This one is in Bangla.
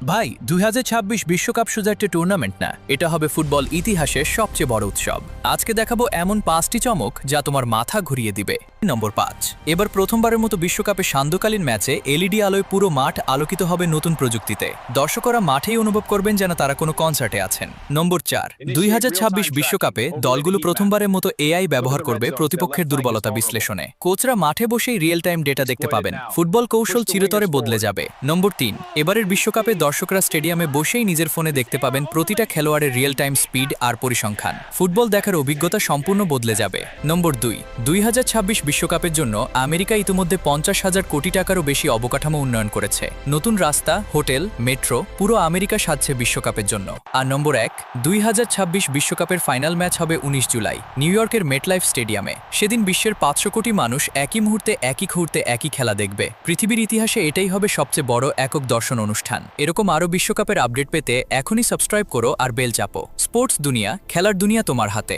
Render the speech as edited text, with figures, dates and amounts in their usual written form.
ভাই 2026 বিশ্বকাপ শুধু একটা টুর্নামেন্ট না, এটা হবে ফুটবল ইতিহাসের সবচেয়ে বড় উৎসব। আজকে দেখাবো এমন 5টি চমক যা তোমার মাথা ঘুরিয়ে দিবে। নম্বর 5, এবার প্রথমবারের মতো বিশ্বকাপে সান্ধ্যকালীন ম্যাচে এলইডি আলোয় পুরো মাঠ আলোকিত হবে নতুন প্রযুক্তিতে। দর্শকরা মাঠেই অনুভব করবেন যেন তারা কোনো কনসার্টে আছেন। নম্বর 4, 2026 বিশ্বকাপে দলগুলো প্রথমবারের মতো এআই ব্যবহার করবে প্রতিপক্ষের দুর্বলতা বিশ্লেষণে। কোচরা মাঠে বসেই রিয়েল টাইম ডেটা দেখতে পাবেন। ফুটবল কৌশল চিরতরে বদলে যাবে। নম্বর 3, এবারের বিশ্বকাপে দর্শকরা স্টেডিয়ামে বসেই নিজের ফোনে দেখতে পাবেন প্রতিটা খেলোয়াড়ের রিয়েল টাইম স্পিড আর পরিসংখ্যান। ফুটবল দেখার অভিজ্ঞতা সম্পূর্ণ বদলে যাবে। নম্বর 2, 2026 বিশ্বকাপের জন্য আমেরিকা ইতিমধ্যে 50,000 কোটি টাকারও বেশি অবকাঠামো উন্নয়ন করেছে। নতুন রাস্তা, হোটেল, মেট্রো, পুরো আমেরিকা সাজছে বিশ্বকাপের জন্য। আর নম্বর 1, 2026 বিশ্বকাপের ফাইনাল ম্যাচ হবে 19 জুলাই নিউ ইয়র্কের মেটলাইফ স্টেডিয়ামে। সেদিন বিশ্বের 500 কোটি মানুষ একই মুহূর্তে একই খেলা দেখবে। পৃথিবীর ইতিহাসে এটাই হবে সবচেয়ে বড় একক দর্শন অনুষ্ঠান। এরকম আরও বিশ্বকাপের আপডেট পেতে এখনই সাবস্ক্রাইব করো আর বেল চাপো। স্পোর্টস দুনিয়া, খেলার দুনিয়া তোমার হাতে।